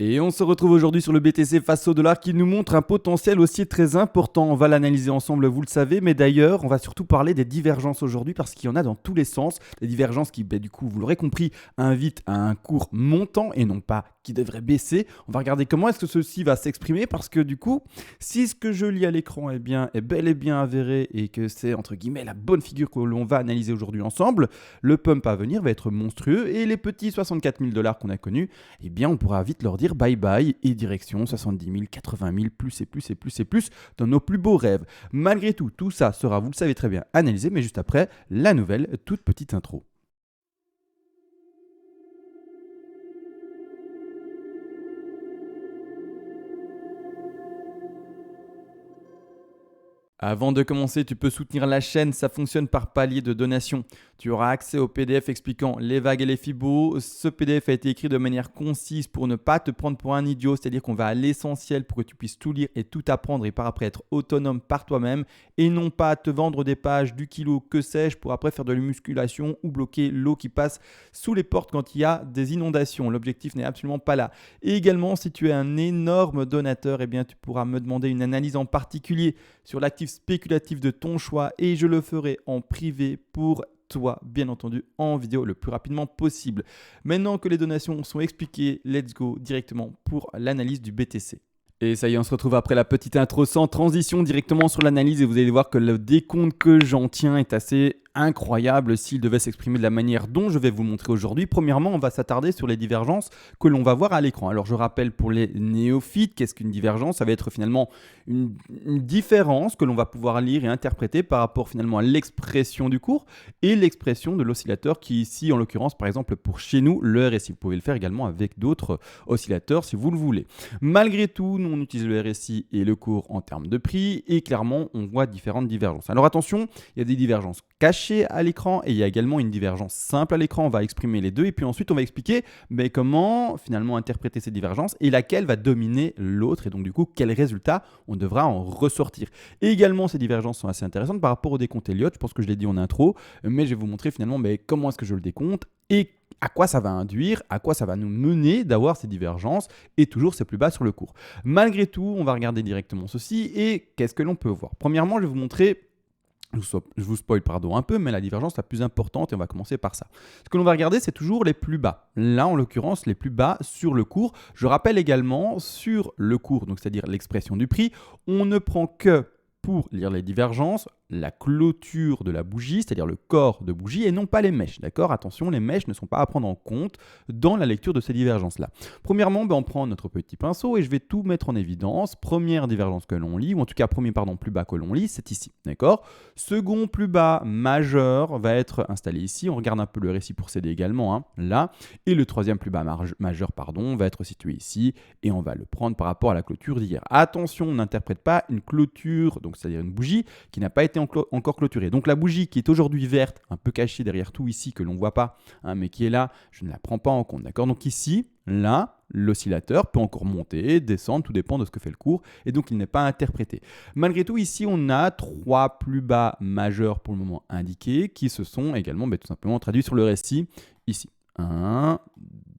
Et on se retrouve aujourd'hui sur le BTC face au dollar qui nous montre un potentiel aussi très important. On va l'analyser ensemble, vous le savez, mais d'ailleurs, on va surtout parler des divergences aujourd'hui parce qu'il y en a dans tous les sens. Des divergences qui, du coup, vous l'aurez compris, invitent à un cours montant et non pas qui devrait baisser. On va regarder comment est-ce que ceci va s'exprimer parce que du coup, si ce que je lis à l'écran est bel et bien avéré et que c'est entre guillemets la bonne figure que l'on va analyser aujourd'hui ensemble, le pump à venir va être monstrueux et les petits 64 000 dollars qu'on a connus, eh bien on pourra vite leur dire bye bye et direction 70 000, 80 000, plus et plus et plus et plus dans nos plus beaux rêves. Malgré tout, tout ça sera, vous le savez très bien, analysé, mais juste après la nouvelle toute petite intro. Avant de commencer, tu peux soutenir la chaîne, ça fonctionne par palier de donation. Tu auras accès au PDF expliquant les vagues et les fibos. Ce PDF a été écrit de manière concise pour ne pas te prendre pour un idiot, c'est-à-dire qu'on va à l'essentiel pour que tu puisses tout lire et tout apprendre et par après être autonome par toi-même et non pas te vendre des pages du kilo, que sais-je, pour après faire de la musculation ou bloquer l'eau qui passe sous les portes quand il y a des inondations. L'objectif n'est absolument pas là. Et également, si tu es un énorme donateur, eh bien, tu pourras me demander une analyse en particulier sur l'actif spéculatif de ton choix et je le ferai en privé pour toi, bien entendu, en vidéo le plus rapidement possible. Maintenant que les donations sont expliquées, let's go directement pour l'analyse du BTC. Et ça y est, on se retrouve après la petite intro sans transition directement sur l'analyse et vous allez voir que le décompte que j'en tiens est assez incroyable s'il devait s'exprimer de la manière dont je vais vous le montrer aujourd'hui. Premièrement, on va s'attarder sur les divergences que l'on va voir à l'écran. Alors je rappelle pour les néophytes, qu'est-ce qu'une divergence? Ça va être finalement une différence que l'on va pouvoir lire et interpréter par rapport finalement à l'expression du cours et l'expression de l'oscillateur qui ici, en l'occurrence, par exemple pour chez nous, le RSI. Vous pouvez le faire également avec d'autres oscillateurs si vous le voulez. Malgré tout, nous on utilise le RSI et le cours en termes de prix et clairement on voit différentes divergences. Alors attention, il y a des divergences cachées à l'écran et il y a également une divergence simple à l'écran. On va exprimer les deux et puis ensuite on va expliquer comment finalement interpréter ces divergences et laquelle va dominer l'autre et donc du coup quel résultat on devra en ressortir. Et également ces divergences sont assez intéressantes par rapport au décompte Elliott. Je pense que je l'ai dit en intro, mais je vais vous montrer finalement comment est-ce que je le décompte et à quoi ça va induire, à quoi ça va nous mener d'avoir ces divergences et toujours ces plus bas sur le cours. Malgré tout, on va regarder directement ceci et qu'est-ce que l'on peut voir. Premièrement, je vais vous montrer, je vous spoil un peu, mais la divergence la plus importante et on va commencer par ça. Ce que l'on va regarder, c'est toujours les plus bas. Là, en l'occurrence, les plus bas sur le cours. Je rappelle également sur le cours, donc c'est-à-dire l'expression du prix, on ne prend que pour lire les divergences, la clôture de la bougie, c'est-à-dire le corps de bougie, et non pas les mèches. D'accord? Attention, les mèches ne sont pas à prendre en compte dans la lecture de ces divergences-là. Premièrement, on prend notre petit pinceau et je vais tout mettre en évidence. Première divergence que l'on lit, ou en tout cas premier plus bas que l'on lit, c'est ici. D'accord? Second plus bas majeur va être installé ici. On regarde un peu le récit pour s'aider également, là. Et le troisième plus bas majeur va être situé ici et on va le prendre par rapport à la clôture d'hier. Attention, on n'interprète pas une clôture, donc c'est-à-dire une bougie qui n'a pas été encore clôturée. Donc la bougie qui est aujourd'hui verte, un peu cachée derrière tout ici que l'on ne voit pas, mais qui est là, je ne la prends pas en compte. D'accord? Donc ici, là, l'oscillateur peut encore monter, descendre, tout dépend de ce que fait le cours, et donc il n'est pas interprété. Malgré tout, ici, on a trois plus bas majeurs pour le moment indiqués, qui se sont également tout simplement traduits sur le récit, ici. 1,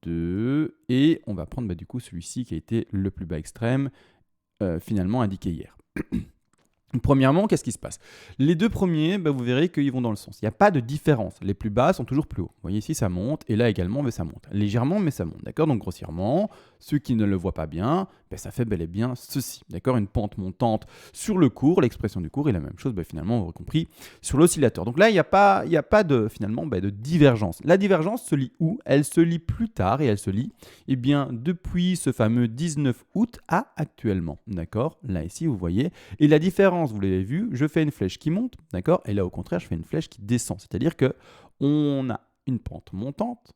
2, et on va prendre du coup celui-ci qui a été le plus bas extrême, finalement indiqué hier. Premièrement, qu'est-ce qui se passe? Les deux premiers, vous verrez qu'ils vont dans le sens. Il n'y a pas de différence. Les plus bas sont toujours plus hauts. Vous voyez ici, ça monte. Et là également, ça monte. Légèrement, mais ça monte. D'accord? Donc grossièrement, ceux qui ne le voient pas bien, ça fait bel et bien ceci. D'accord? Une pente montante sur le cours. L'expression du cours est la même chose, finalement, vous avez compris, sur l'oscillateur. Donc là, il n'y a pas de, finalement, de divergence. La divergence se lit où? Elle se lit plus tard et elle se lit depuis ce fameux 19 août à actuellement. D'accord? Là, ici, vous voyez. Et la différence, vous l'avez vu, je fais une flèche qui monte, d'accord? Et là, au contraire, je fais une flèche qui descend. C'est-à-dire qu'on a une pente montante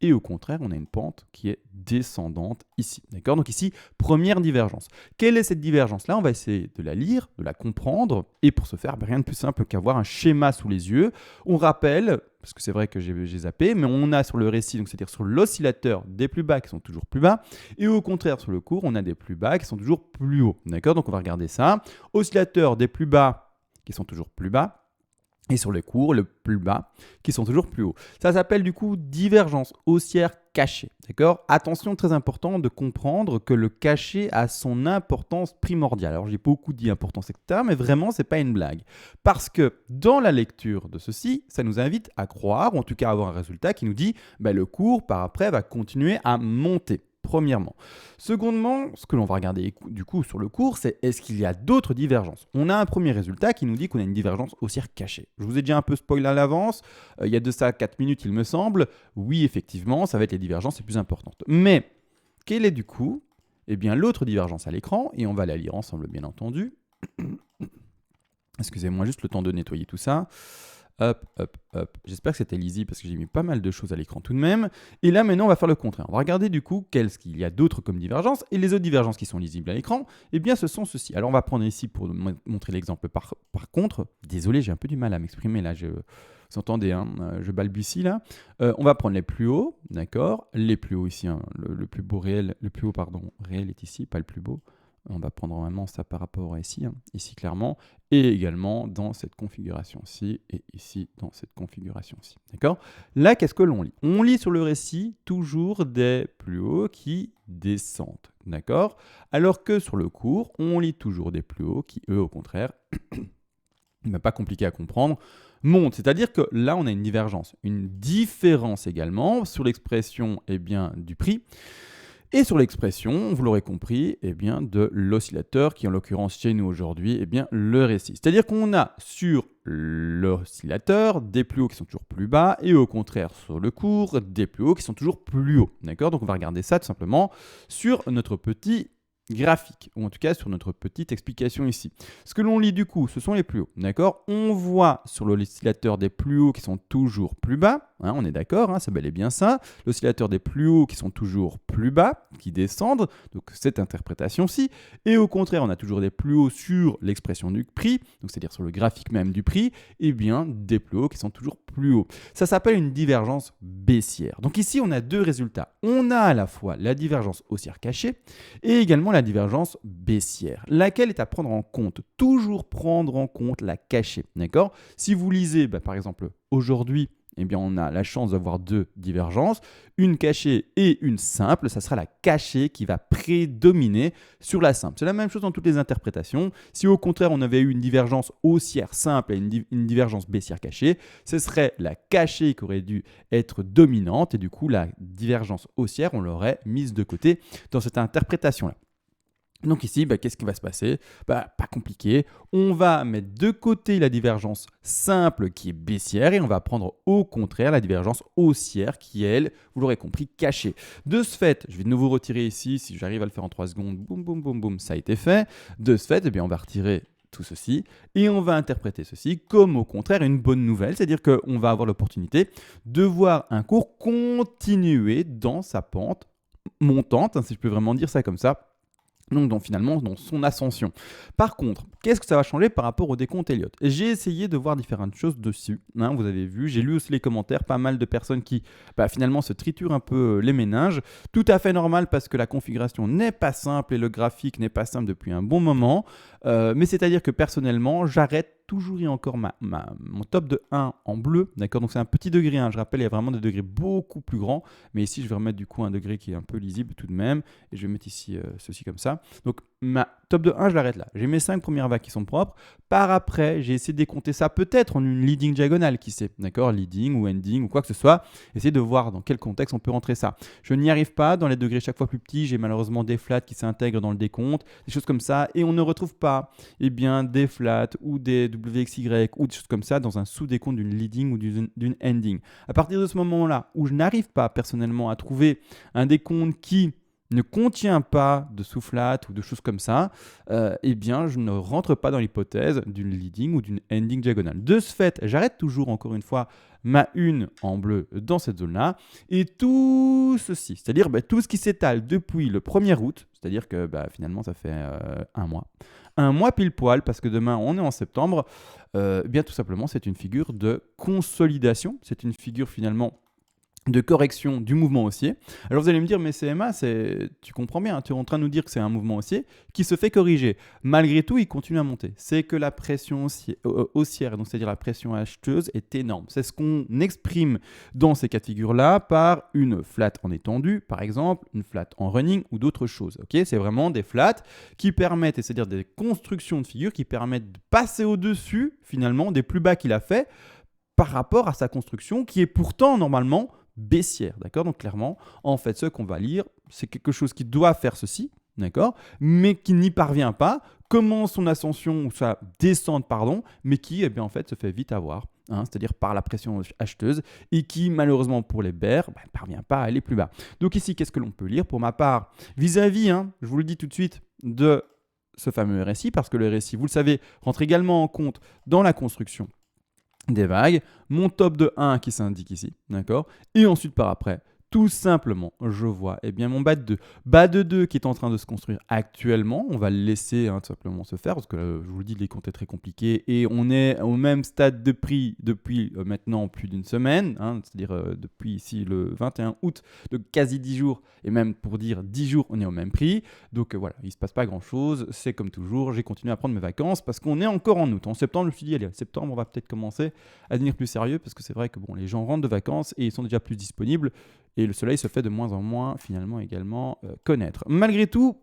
et au contraire, on a une pente qui est descendante ici, d'accord? Donc ici, première divergence. Quelle est cette divergence-là? On va essayer de la lire, de la comprendre. Et pour ce faire, rien de plus simple qu'avoir un schéma sous les yeux. On rappelle, parce que c'est vrai que j'ai zappé, mais on a sur le récit, donc c'est-à-dire sur l'oscillateur, des plus bas qui sont toujours plus bas. Et au contraire, sur le cours, on a des plus bas qui sont toujours plus hauts, d'accord? Donc on va regarder ça. Oscillateur des plus bas qui sont toujours plus bas. et sur les cours le plus bas qui sont toujours plus hauts. Ça s'appelle du coup divergence haussière cachée. D'accord ? Attention, très important de comprendre que le caché a son importance primordiale. Alors j'ai beaucoup dit importance, etc. Mais vraiment, ce n'est pas une blague. Parce que dans la lecture de ceci, ça nous invite à croire, ou en tout cas à avoir un résultat qui nous dit le cours par après va continuer à monter. Premièrement. Secondement, ce que l'on va regarder du coup sur le cours, c'est est-ce qu'il y a d'autres divergences ? On a un premier résultat qui nous dit qu'on a une divergence haussière cachée. Je vous ai déjà un peu spoilé à l'avance, il y a de ça 4 minutes il me semble. Oui, effectivement, ça va être les divergences les plus importantes. Mais, quelle est du coup l'autre divergence à l'écran ? Et on va la lire ensemble bien entendu. Excusez-moi juste le temps de nettoyer tout ça. Hop, hop, hop. J'espère que c'était lisible parce que j'ai mis pas mal de choses à l'écran tout de même. Et là, maintenant, on va faire le contraire. On va regarder du coup qu'est-ce qu'il y a d'autres comme divergences. Et les autres divergences qui sont lisibles à l'écran, ce sont ceci. Alors, on va prendre ici pour montrer l'exemple par contre. Désolé, j'ai un peu du mal à m'exprimer là. Vous entendez, je balbutie là. On va prendre les plus hauts, d'accord ? Les plus hauts ici, le plus beau réel, le plus haut, pardon, réel est ici, pas le plus beau. On va prendre vraiment ça par rapport à ici, ici clairement, et également dans cette configuration-ci, et ici dans cette configuration-ci. D'accord ? Là, qu'est-ce que l'on lit ? On lit sur le récit toujours des plus hauts qui descendent. D'accord ? Alors que sur le cours, on lit toujours des plus hauts qui, eux, au contraire, pas compliqué à comprendre, montent. C'est-à-dire que là, on a une divergence, une différence également sur l'expression du prix. Et sur l'expression, vous l'aurez compris, de l'oscillateur qui en l'occurrence chez nous aujourd'hui, le récit. C'est-à-dire qu'on a sur l'oscillateur des plus hauts qui sont toujours plus bas et au contraire sur le cours des plus hauts qui sont toujours plus hauts. D'accord ? Donc on va regarder ça tout simplement sur notre petit graphique, ou en tout cas sur notre petite explication ici. Ce que l'on lit du coup, ce sont les plus hauts, d'accord ? On voit sur l'oscillateur des plus hauts qui sont toujours plus bas, on est d'accord, c'est bel et bien ça. L'oscillateur des plus hauts qui sont toujours plus bas, qui descendent, donc cette interprétation-ci. Et au contraire, on a toujours des plus hauts sur l'expression du prix, donc c'est-à-dire sur le graphique même du prix, des plus hauts qui sont toujours plus hauts. Ça s'appelle une divergence baissière. Donc ici, on a deux résultats. On a à la fois la divergence haussière cachée et également la divergence baissière, laquelle est à prendre en compte, toujours prendre en compte la cachée, d'accord ? Si vous lisez, par exemple, aujourd'hui, on a la chance d'avoir deux divergences, une cachée et une simple, ça sera la cachée qui va prédominer sur la simple. C'est la même chose dans toutes les interprétations. Si au contraire, on avait eu une divergence haussière simple et une divergence baissière cachée, ce serait la cachée qui aurait dû être dominante et du coup, la divergence haussière, on l'aurait mise de côté dans cette interprétation-là. Donc ici, qu'est-ce qui va se passer ? Pas compliqué. On va mettre de côté la divergence simple qui est baissière et on va prendre au contraire la divergence haussière qui est, elle, vous l'aurez compris, cachée. De ce fait, je vais de nouveau retirer ici, si j'arrive à le faire en 3 secondes, boum, boum, boum, boum, ça a été fait. De ce fait, on va retirer tout ceci et on va interpréter ceci comme au contraire une bonne nouvelle, c'est-à-dire qu'on va avoir l'opportunité de voir un cours continuer dans sa pente montante, si je peux vraiment dire ça comme ça. Donc finalement, dans son ascension. Par contre, qu'est-ce que ça va changer par rapport au décompte Elliott ? J'ai essayé de voir différentes choses dessus. Vous avez vu, j'ai lu aussi les commentaires, pas mal de personnes qui finalement se triturent un peu les méninges. Tout à fait normal parce que la configuration n'est pas simple et le graphique n'est pas simple depuis un bon moment. Mais c'est-à-dire que personnellement, j'arrête toujours et encore mon top de 1 en bleu, d'accord ? Donc c'est un petit degré, je rappelle, il y a vraiment des degrés beaucoup plus grands, mais ici je vais remettre du coup un degré qui est un peu lisible tout de même, et je vais mettre ici ceci comme ça. Donc ma top de 1, je l'arrête là. J'ai mes 5 premières vagues qui sont propres. Par après, j'ai essayé de décompter ça peut-être en une leading diagonale, qui sait, d'accord ? Leading ou ending ou quoi que ce soit. Essayer de voir dans quel contexte on peut rentrer ça. Je n'y arrive pas, dans les degrés chaque fois plus petits, j'ai malheureusement des flats qui s'intègrent dans le décompte, des choses comme ça, et on ne retrouve pas des flats ou des WXY ou des choses comme ça dans un sous-décompte d'une leading ou d'une ending. À partir de ce moment-là, où je n'arrive pas personnellement à trouver un décompte qui ne contient pas de sous-flat ou de choses comme ça, je ne rentre pas dans l'hypothèse d'une leading ou d'une ending diagonale. De ce fait, j'arrête toujours encore une fois ma une en bleu dans cette zone-là et tout ceci, c'est-à-dire tout ce qui s'étale depuis le 1er août, c'est-à-dire que finalement ça fait un mois. Un mois pile poil parce que demain on est en septembre, tout simplement c'est une figure de consolidation, c'est une figure finalement de correction du mouvement haussier. Alors vous allez me dire, mais CMA, tu comprends bien, tu es en train de nous dire que c'est un mouvement haussier qui se fait corriger. Malgré tout, il continue à monter. C'est que la pression haussière, donc c'est-à-dire la pression acheteuse, est énorme. C'est ce qu'on exprime dans ces cas de figure-là par une flat en étendue, par exemple, une flat en running ou d'autres choses. Okay, c'est vraiment des flats qui permettent, et c'est-à-dire des constructions de figures qui permettent de passer au-dessus, finalement, des plus bas qu'il a fait par rapport à sa construction qui est pourtant normalement baissière, d'accord? Donc clairement, en fait, ce qu'on va lire, c'est quelque chose qui doit faire ceci, d'accord? Mais qui n'y parvient pas, commence son ascension ou sa descente, pardon, mais qui, eh bien, en fait, se fait vite avoir, hein, c'est-à-dire par la pression acheteuse, et qui, malheureusement pour les bears, ne parvient pas à aller plus bas. Donc ici, qu'est-ce que l'on peut lire? Pour ma part, vis-à-vis, je vous le dis tout de suite, de ce fameux RSI, parce que le RSI, vous le savez, rentre également en compte dans la construction des vagues, mon top de 1 qui s'indique ici, d'accord? Et ensuite par après, tout simplement, je vois mon bas de 2. Bas de 2 qui est en train de se construire actuellement. On va le laisser tout simplement se faire parce que je vous le dis, les comptes est très compliqué et on est au même stade de prix depuis maintenant plus d'une semaine, c'est-à-dire depuis ici le 21 août, de quasi 10 jours et même pour dire 10 jours, on est au même prix. Donc voilà, il ne se passe pas grand-chose. C'est comme toujours, j'ai continué à prendre mes vacances parce qu'on est encore en août. En septembre, je me suis dit, allez, en septembre, on va peut-être commencer à devenir plus sérieux parce que c'est vrai que les gens rentrent de vacances et ils sont déjà plus disponibles. Et le soleil se fait de moins en moins finalement également connaître. Malgré tout,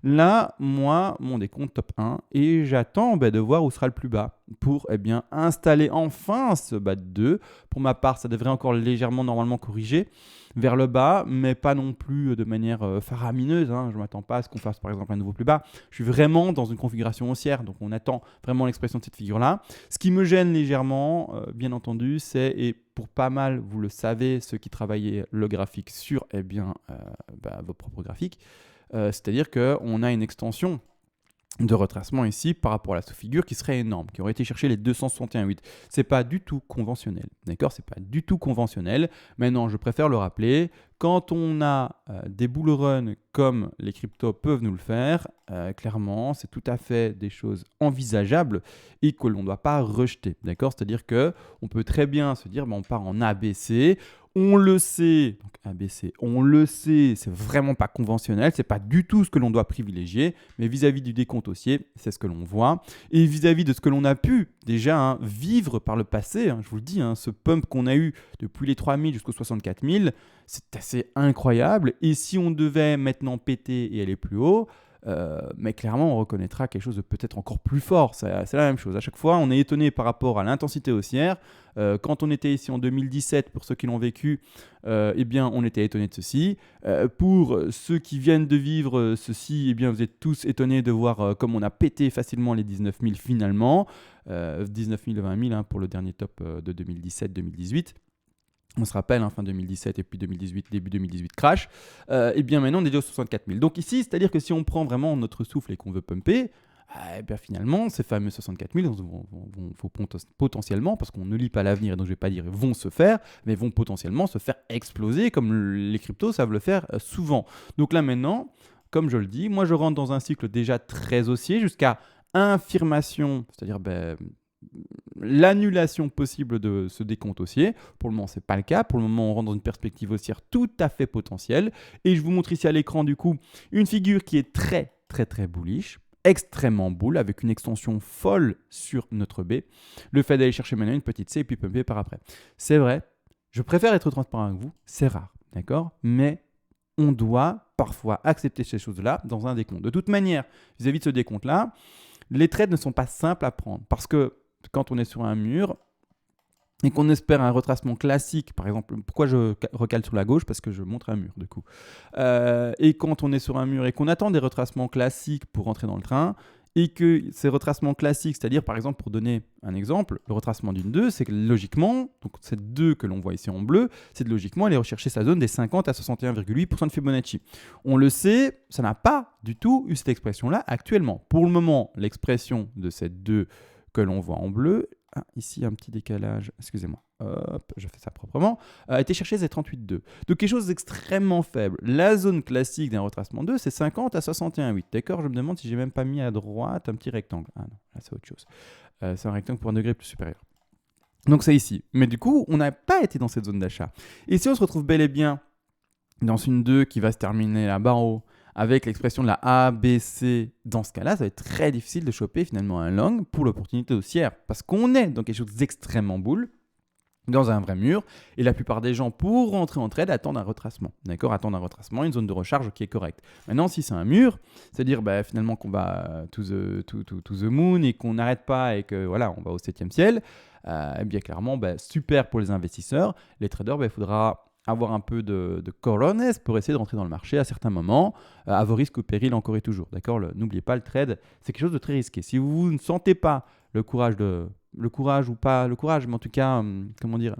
là, moi, mon décompte top 1 et j'attends de voir où sera le plus bas pour installer enfin ce bas de 2. Pour ma part, ça devrait encore légèrement normalement corriger vers le bas, mais pas non plus de manière faramineuse. Je ne m'attends pas à ce qu'on fasse par exemple un nouveau plus bas. Je suis vraiment dans une configuration haussière, donc on attend vraiment l'expression de cette figure-là. Ce qui me gêne légèrement, bien entendu, c'est, et pour pas mal, vous le savez, ceux qui travaillaient le graphique sur vos propres graphiques, c'est-à-dire qu'on a une extension de retracement ici par rapport à la sous-figure qui serait énorme, qui aurait été chercher les 261,8. C'est pas du tout conventionnel, d'accord? C'est pas du tout conventionnel. Maintenant, je préfère le rappeler, quand on a des bull runs comme les cryptos peuvent nous le faire, clairement, c'est tout à fait des choses envisageables et que l'on ne doit pas rejeter, d'accord? C'est-à-dire qu'on peut très bien se dire, on part en ABC, on le sait, donc ABC, on le sait, c'est vraiment pas conventionnel, c'est pas du tout ce que l'on doit privilégier, mais vis-à-vis du décompte haussier, c'est ce que l'on voit. Et vis-à-vis de ce que l'on a pu déjà vivre par le passé, je vous le dis, ce pump qu'on a eu depuis les 3000 jusqu'aux 64 000, c'est assez incroyable. Et si on devait maintenant péter et aller plus haut, mais clairement, on reconnaîtra quelque chose de peut-être encore plus fort. C'est la même chose. À chaque fois, on est étonné par rapport à l'intensité haussière. Quand on était ici en 2017, pour ceux qui l'ont vécu, on était étonné de ceci. Pour ceux qui viennent de vivre ceci, vous êtes tous étonnés de voir comme on a pété facilement les 19 000 finalement. 19 000, 20 000 pour le dernier top de 2017-2018. On se rappelle, fin 2017 et puis 2018, début 2018 crash. Maintenant, on est déjà aux 64 000. Donc ici, c'est-à-dire que si on prend vraiment notre souffle et qu'on veut pumper, finalement, ces fameux 64 000 vont potentiellement, parce qu'on ne lit pas l'avenir, et donc je ne vais pas dire vont se faire, mais vont potentiellement se faire exploser comme les cryptos savent le faire souvent. Donc là maintenant, comme je le dis, moi je rentre dans un cycle déjà très haussier jusqu'à infirmation, c'est-à-dire l'annulation possible de ce décompte haussier. Pour le moment, ce n'est pas le cas. Pour le moment, on rentre dans une perspective haussière tout à fait potentielle. Et je vous montre ici à l'écran, du coup, une figure qui est très, très, très bullish, extrêmement bull, avec une extension folle sur notre B. Le fait d'aller chercher maintenant une petite C et puis pumper par après. C'est vrai, je préfère être transparent avec vous, c'est rare, d'accord? Mais on doit parfois accepter ces choses-là dans un décompte. De toute manière, vis-à-vis de ce décompte-là, les trades ne sont pas simples à prendre parce que quand on est sur un mur et qu'on espère un retracement classique, par exemple, pourquoi je recale sur la gauche? Parce que je montre un mur, du coup. Et quand on est sur un mur et qu'on attend des retracements classiques pour rentrer dans le train, et que ces retracements classiques, c'est-à-dire, par exemple, pour donner un exemple, le retracement d'une 2, c'est que logiquement, donc cette 2 que l'on voit ici en bleu, c'est de logiquement aller rechercher sa zone des 50 à 61,8% de Fibonacci. On le sait, ça n'a pas du tout eu cette expression-là actuellement. Pour le moment, l'expression de cette 2 que l'on voit en bleu, ici un petit décalage, excusez-moi, hop, je fais ça proprement, a été cherché ces 38,2. Donc quelque chose d'extrêmement faible. La zone classique d'un retracement 2, c'est 50 à 61,8. D'accord? Je me demande si j'ai même pas mis à droite un petit rectangle. Ah non, là c'est autre chose. C'est un rectangle pour un degré plus supérieur. Donc c'est ici. Mais du coup, on n'a pas été dans cette zone d'achat. Et si on se retrouve bel et bien dans une 2 qui va se terminer là-bas en haut, avec l'expression de la A, B, C, dans ce cas-là, ça va être très difficile de choper finalement un long pour l'opportunité haussière. Parce qu'on est dans quelque chose d'extrêmement boule, dans un vrai mur, et la plupart des gens, pour rentrer en trade, attendent un retracement. D'accord, attendent un retracement, une zone de recharge qui est correcte. Maintenant, si c'est un mur, c'est-à-dire finalement qu'on va to the moon et qu'on n'arrête pas et que voilà, on va au 7e ciel, eh bien clairement, super pour les investisseurs. Les traders, il faudra avoir un peu de corones pour essayer de rentrer dans le marché à certains moments, à vos risques ou périls encore et toujours. D'accord, n'oubliez pas, le trade, c'est quelque chose de très risqué. Si vous ne sentez pas le courage ou pas le courage, mais en tout cas, comment dire,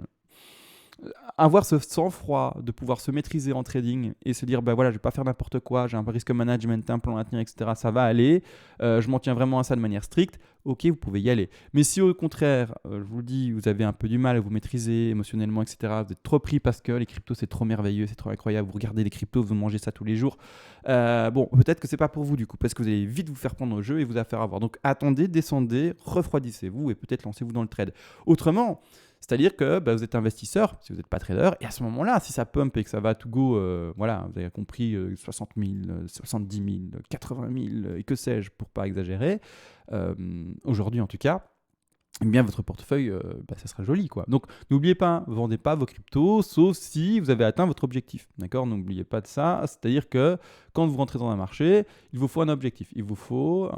avoir ce sang-froid de pouvoir se maîtriser en trading et se dire, voilà, je vais pas faire n'importe quoi, j'ai un risque management, un plan à tenir, etc. Ça va aller, je m'en tiens vraiment à ça de manière stricte. Ok, vous pouvez y aller. Mais si au contraire, je vous le dis, vous avez un peu du mal à vous maîtriser émotionnellement, etc., vous êtes trop pris parce que les cryptos, c'est trop merveilleux, c'est trop incroyable, vous regardez les cryptos, vous mangez ça tous les jours, peut-être que c'est pas pour vous du coup, parce que vous allez vite vous faire prendre au jeu et vous faire avoir. Donc attendez, descendez, refroidissez-vous et peut-être lancez-vous dans le trade. Autrement, c'est-à-dire que vous êtes investisseur, si vous n'êtes pas trader, et à ce moment-là, si ça pump et que ça va to go, voilà, vous avez compris, 60 000, 70 000, 80 000, et que sais-je, pour pas exagérer, aujourd'hui en tout cas, eh bien votre portefeuille, ça sera joli, quoi. Donc n'oubliez pas, vendez pas vos cryptos, sauf si vous avez atteint votre objectif, d'accord? N'oubliez pas de ça, c'est-à-dire que quand vous rentrez dans un marché, il vous faut un objectif, il vous faut,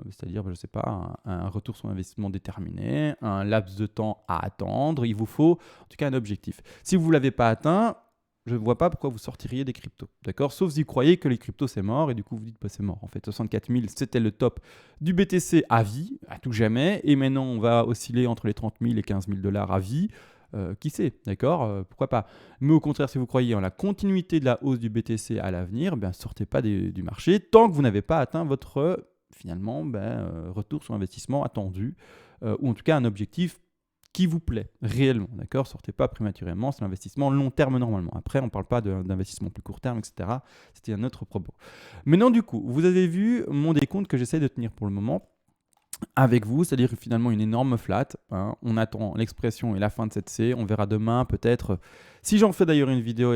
c'est-à-dire, je sais pas, un retour sur investissement déterminé, un laps de temps à attendre, il vous faut en tout cas un objectif. Si vous ne l'avez pas atteint, je ne vois pas pourquoi vous sortiriez des cryptos, d'accord? Sauf si vous croyez que les cryptos c'est mort et du coup vous dites c'est mort. En fait, 64 000 c'était le top du BTC à vie, à tout jamais, et maintenant on va osciller entre les 30 000 et 15 000 dollars à vie. Qui sait, d'accord? Pourquoi pas? Mais au contraire, si vous croyez en la continuité de la hausse du BTC à l'avenir, sortez pas du marché tant que vous n'avez pas atteint votre finalement retour sur investissement attendu, ou en tout cas un objectif qui vous plaît réellement, d'accord? Sortez pas prématurément, c'est l'investissement long terme normalement. Après, on ne parle pas d'investissement plus court terme, etc. C'était un autre propos. Maintenant, du coup, vous avez vu mon décompte que j'essaie de tenir pour le moment avec vous, c'est-à-dire finalement une énorme flat. Hein. On attend l'expression et la fin de cette C. On verra demain peut-être. Si j'en fais d'ailleurs une vidéo,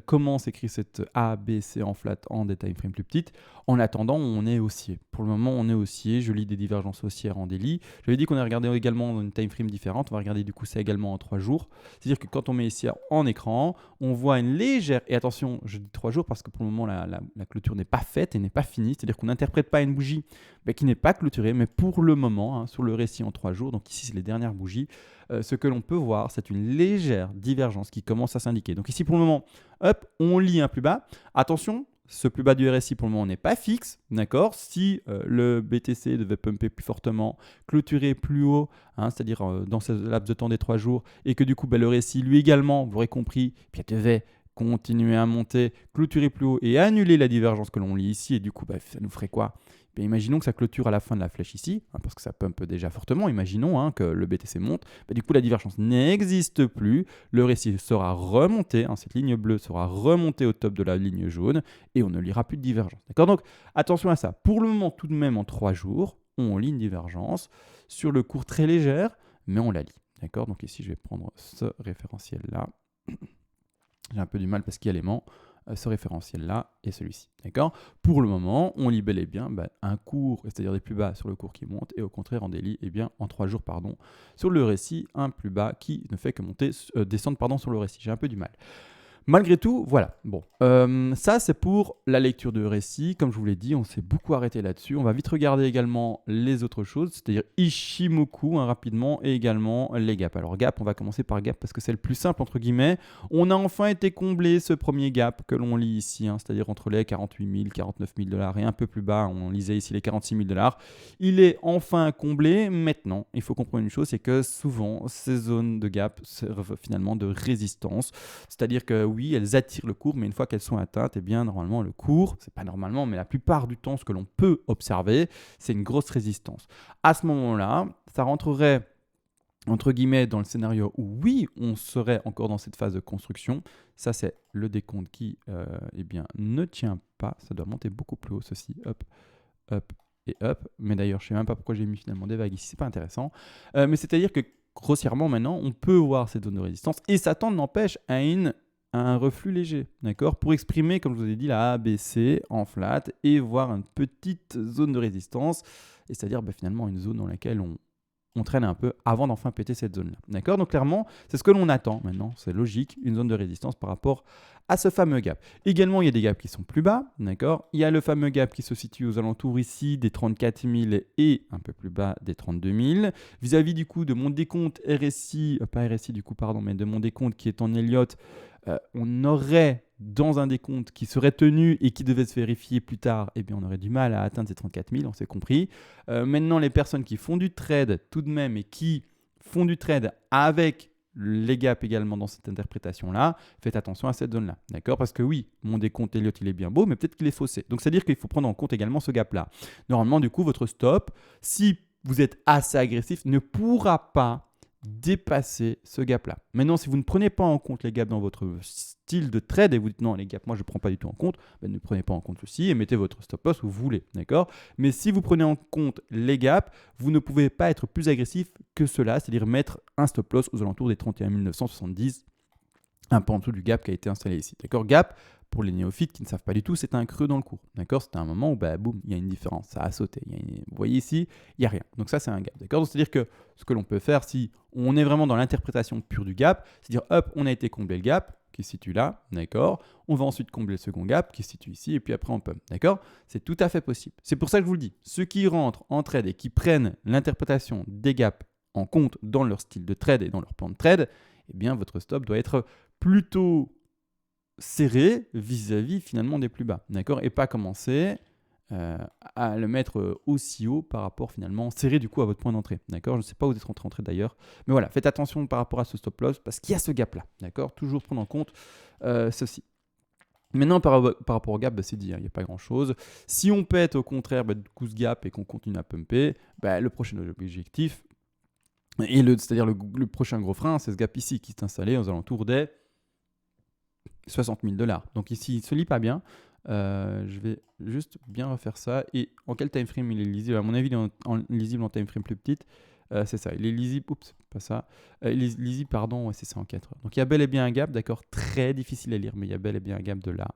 comment s'écrit cette A, B, C en flat en des time frames plus petites. En attendant, on est haussier. Pour le moment, on est haussier. Je lis des divergences haussières en daily. J'avais dit qu'on a regardé également dans une time frame différente. On va regarder du coup ça également en 3 jours. C'est-à-dire que quand on met ici en écran, on voit une légère... Et attention, je dis 3 jours parce que pour le moment, la clôture n'est pas faite et n'est pas finie. C'est-à-dire qu'on n'interprète pas une bougie qui n'est pas clôturée, mais pour le moment, sur le récit en 3 jours, donc ici c'est les dernières bougies, ce que l'on peut voir, c'est une légère divergence qui commence à s'indiquer. Donc ici pour le moment, hop, on lit un plus bas. Attention, ce plus bas du RSI pour le moment n'est pas fixe, d'accord? Si le BTC devait pumper plus fortement, clôturer plus haut, c'est-à-dire dans ce laps de temps des 3 jours, et que du coup le RSI lui également, vous aurez compris, puis devait continuer à monter, clôturer plus haut et annuler la divergence que l'on lit ici, et du coup ça nous ferait quoi? Imaginons que ça clôture à la fin de la flèche ici, parce que ça pump déjà fortement. Imaginons que le BTC monte. Du coup, la divergence n'existe plus. Le récit sera remonté. Cette ligne bleue sera remontée au top de la ligne jaune et on ne lira plus de divergence. D'accord? Donc, attention à ça. Pour le moment, tout de même, en 3 jours, on lit une divergence sur le cours très légère, mais on la lit. D'accord? Donc ici, je vais prendre ce référentiel-là. J'ai un peu du mal parce qu'il y a l'aimant. Ce référentiel-là et celui-ci. D'accord? Pour le moment, on lit bel et bien un cours, c'est-à-dire des plus bas sur le cours qui monte, et au contraire, en daily, en 3 jours, sur le récit, un plus bas qui ne fait que descendre sur le récit. J'ai un peu du mal. Malgré tout, voilà. Bon, ça c'est pour la lecture de récit. Comme je vous l'ai dit, on s'est beaucoup arrêté là-dessus. On va vite regarder également les autres choses, c'est-à-dire Ishimoku rapidement et également les gaps. Alors gap, on va commencer par gap parce que c'est le plus simple entre guillemets. On a enfin été comblé ce premier gap que l'on lit ici, c'est-à-dire entre les 48 000, 49 000 dollars et un peu plus bas. On lisait ici les 46 000 dollars. Il est enfin comblé. Maintenant, il faut comprendre une chose, c'est que souvent ces zones de gap servent finalement de résistance, c'est-à-dire que oui, elles attirent le cours, mais une fois qu'elles sont atteintes, normalement, le cours, c'est pas normalement, mais la plupart du temps, ce que l'on peut observer, c'est une grosse résistance. À ce moment-là, ça rentrerait, entre guillemets, dans le scénario où oui, on serait encore dans cette phase de construction. Ça, c'est le décompte qui, ne tient pas. Ça doit monter beaucoup plus haut, ceci. Hop, hop et hop. Mais d'ailleurs, je sais même pas pourquoi j'ai mis finalement des vagues ici, c'est pas intéressant. Mais c'est-à-dire que grossièrement maintenant, on peut voir cette zone de résistance et s'attendre n'empêche à un reflux léger, d'accord, pour exprimer, comme je vous ai dit, la A, B, C en flat et voir une petite zone de résistance, et c'est-à-dire finalement une zone dans laquelle on traîne un peu avant d'enfin péter cette zone-là. D'accord? Donc clairement, c'est ce que l'on attend maintenant, c'est logique, une zone de résistance par rapport à ce fameux gap. Également, il y a des gaps qui sont plus bas, d'accord? Il y a le fameux gap qui se situe aux alentours ici des 34 000 et un peu plus bas des 32 000. Vis-à-vis du coup de mon décompte RSI, pas RSI du coup, pardon, mais de mon décompte qui est en Elliott, on aurait dans un décompte qui serait tenu et qui devait se vérifier plus tard, eh bien on aurait du mal à atteindre ces 34 000, on s'est compris. Maintenant, les personnes qui font du trade tout de même et qui font du trade avec les gaps également dans cette interprétation-là, faites attention à cette zone-là, d'accord? Parce que oui, mon décompte Elliott, il est bien beau, mais peut-être qu'il est faussé. Donc, c'est-à-dire qu'il faut prendre en compte également ce gap-là. Normalement, du coup, votre stop, si vous êtes assez agressif, ne pourra pas dépasser ce gap-là. Maintenant, si vous ne prenez pas en compte les gaps dans votre style de trade et vous dites non, les gaps, moi je ne prends pas du tout en compte, ne prenez pas en compte ceci et mettez votre stop loss où vous voulez, d'accord? Mais si vous prenez en compte les gaps, vous ne pouvez pas être plus agressif que cela, c'est-à-dire mettre un stop loss aux alentours des 31 970, un peu en dessous du gap qui a été installé ici, d'accord? Gap, pour les néophytes qui ne savent pas du tout, c'est un creux dans le cours. D'accord? C'est un moment où, boum, il y a une différence. Ça a sauté. Vous voyez ici, il n'y a rien. Donc ça, c'est un gap. D'accord? C'est-à-dire que ce que l'on peut faire, si on est vraiment dans l'interprétation pure du gap, c'est-à-dire, hop, on a été combler le gap, qui se situe là. D'accord? On va ensuite combler le second gap, qui se situe ici, et puis après, on pump. D'accord? C'est tout à fait possible. C'est pour ça que je vous le dis. Ceux qui rentrent en trade et qui prennent l'interprétation des gaps en compte dans leur style de trade et dans leur plan de trade, eh bien, votre stop doit être plutôt serré vis-à-vis finalement des plus bas, d'accord, et pas commencer à le mettre aussi haut par rapport finalement serré du coup à votre point d'entrée, d'accord. Je ne sais pas où vous êtes rentré en trade d'ailleurs, mais voilà, faites attention par rapport à ce stop loss parce qu'il y a ce gap là, d'accord, toujours prendre en compte ceci. Maintenant par rapport au gap, c'est dit, il n'y a pas grand chose. Si on pète au contraire du coup ce gap et qu'on continue à pumper, le prochain objectif et c'est-à-dire le prochain gros frein, c'est ce gap ici qui s'est installé aux alentours des 60 000 $. Donc ici, il ne se lit pas bien. Je vais juste bien refaire ça. Et en quel time frame il est lisible? À mon avis, il est lisible en time frame plus petite. C'est ça. Il est lisible. Oups, pas ça. Il est lisible, pardon. Ouais, c'est ça en 4 heures. Donc il y a bel et bien un gap, d'accord. Très difficile à lire, mais il y a bel et bien un gap de là,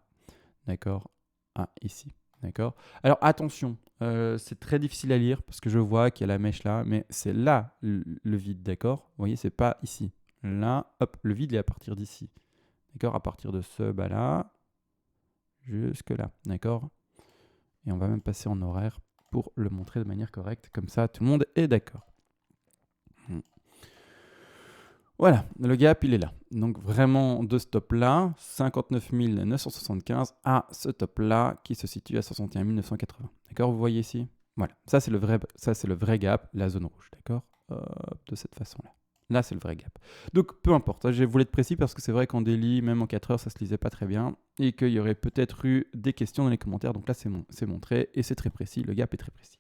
d'accord, à ici, d'accord. Alors attention, c'est très difficile à lire parce que je vois qu'il y a la mèche là, mais c'est là le vide, d'accord. Vous voyez, c'est pas ici. Là, hop, le vide il est à partir d'ici. D'accord, à partir de ce bas-là, jusque là, d'accord. Et on va même passer en horaire pour le montrer de manière correcte, comme ça tout le monde est d'accord. Voilà, le gap il est là. Donc vraiment de ce top là, 59 975 à ce top là qui se situe à 61 980. D'accord, vous voyez ici. Voilà, ça c'est le vrai gap, la zone rouge, d'accord, de cette façon-là. Là, c'est le vrai gap. Donc, peu importe. Je voulais être précis parce que c'est vrai qu'en daily, même en 4 heures, ça ne se lisait pas très bien et qu'il y aurait peut-être eu des questions dans les commentaires. Donc là, c'est montré et c'est très précis. Le gap est très précis.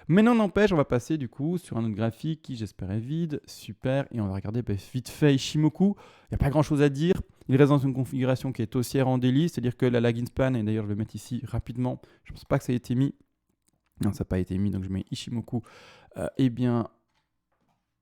Maintenant, n'empêche, on va passer du coup sur un autre graphique qui, j'espère, est vide. Super. Et on va regarder vite fait Ishimoku. Il n'y a pas grand-chose à dire. Il reste dans une configuration qui est haussière en daily. C'est-à-dire que la lagging span, et d'ailleurs, je vais le mettre ici rapidement. Je ne pense pas que ça ait été mis. Non, ça n'a pas été mis. Donc, je mets Ishimoku. Eh bien,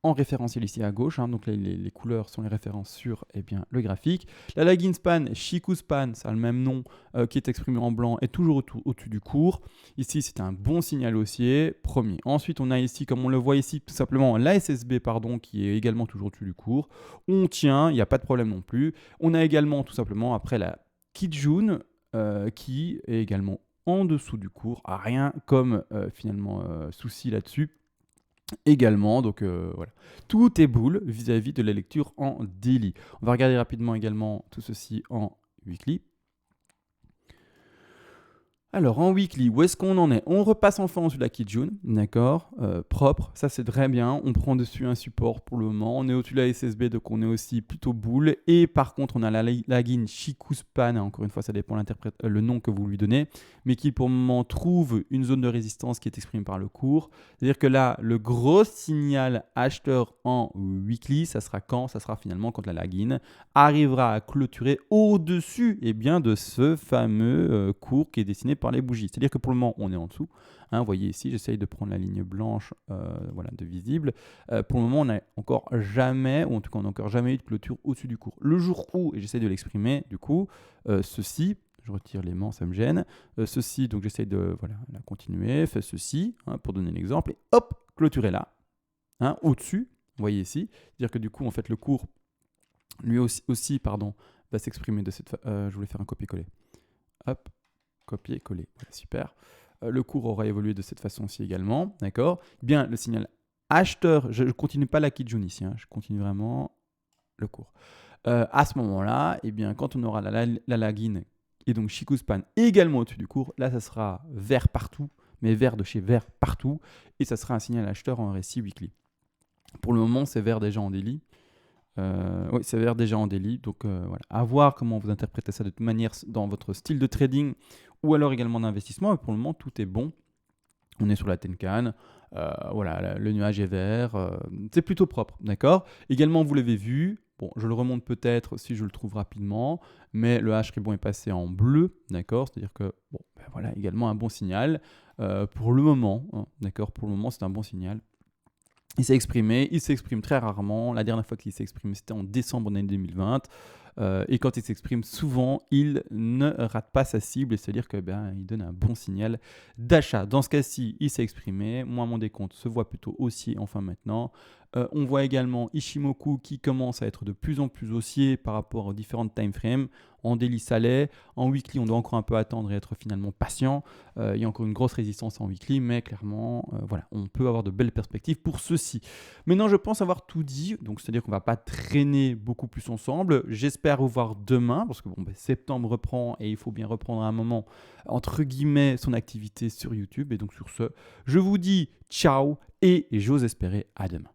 en référentiel ici à gauche, donc les couleurs sont les références sur le graphique. La lagging span, Shiku span, ça a le même nom, qui est exprimé en blanc, est toujours au-dessus du cours. Ici, c'est un bon signal haussier, premier. Ensuite, on a ici, comme on le voit ici, tout simplement la SSB, qui est également toujours au-dessus du cours. On tient, il n'y a pas de problème non plus. On a également, tout simplement, après la Kijun, qui est également en dessous du cours. Rien comme, finalement, souci là-dessus. Également, donc voilà. Tout est boule vis-à-vis de la lecture en daily. On va regarder rapidement également tout ceci en weekly. Alors en weekly, où est-ce qu'on en est? On repasse enfin sur la Kijun, d'accord, propre, ça c'est très bien. On prend dessus un support pour le moment. On est au-dessus de la SSB, donc on est aussi plutôt boule. Et par contre, on a la lagging Shiku span, encore une fois, ça dépend le nom que vous lui donnez, mais qui pour le moment trouve une zone de résistance qui est exprimée par le cours. C'est-à-dire que là, le gros signal acheteur en weekly, ça sera quand? Ça sera finalement quand la lagging arrivera à clôturer au-dessus de ce fameux cours qui est dessiné par par les bougies. C'est-à-dire que pour le moment, on est en dessous. Hein, vous voyez ici, j'essaye de prendre la ligne blanche voilà, de visible. Pour le moment, on n'a encore jamais, ou en tout cas, on n'a encore jamais eu de clôture au-dessus du cours. Le jour où, et j'essaie de l'exprimer, du coup, ceci, je retire l'aimant, ça me gêne. Ceci, donc j'essaie de voilà, la continuer, fait ceci, hein, pour donner l'exemple, et hop, clôturer là, hein, au-dessus, vous voyez ici. C'est-à-dire que du coup, en fait, le cours, lui aussi va s'exprimer de cette façon. Je voulais faire un copier-coller. Hop, copier-coller, voilà, super. Le cours aura évolué de cette façon-ci également, d'accord. Bien, le signal acheteur, je ne continue pas la Kijun ici, hein, je continue vraiment le cours. À ce moment-là, eh bien, quand on aura la lagin et donc Shikuspan également au-dessus du cours, là, ça sera vert partout, mais vert de chez vert partout, et ça sera un signal acheteur en RSI weekly. Pour le moment, c'est vert déjà en daily. Oui, c'est vert déjà en daily. Donc voilà, à voir comment vous interprétez ça de toute manière dans votre style de trading ou alors également d'investissement. Et pour le moment, tout est bon. On est sur la Tenkan. Voilà, le nuage est vert. C'est plutôt propre, d'accord. Également, vous l'avez vu. Bon, je le remonte peut-être si je le trouve rapidement, mais le H-ribbon est passé en bleu, d'accord. C'est-à-dire que, bon, ben voilà, également un bon signal pour le moment, hein, d'accord. Pour le moment, c'est un bon signal. Il s'est exprimé, il s'exprime très rarement. La dernière fois qu'il s'est exprimé, c'était en décembre de l'année 2020. Et quand il s'exprime souvent, il ne rate pas sa cible, c'est-à-dire que il donne un bon signal d'achat. Dans ce cas-ci, il s'est exprimé. Moi, mon décompte se voit plutôt haussier enfin maintenant. On voit également Ishimoku qui commence à être de plus en plus haussier par rapport aux différentes time frames. En daily, ça l'est. En weekly, on doit encore un peu attendre et être finalement patient. Il y a encore une grosse résistance en weekly, mais clairement, voilà, on peut avoir de belles perspectives pour ceci. Maintenant, je pense avoir tout dit. Donc, c'est-à-dire qu'on ne va pas traîner beaucoup plus ensemble. J'espère vous voir demain, parce que septembre reprend et il faut bien reprendre à un moment, entre guillemets, son activité sur YouTube. Et donc, sur ce, je vous dis ciao et j'ose espérer à demain.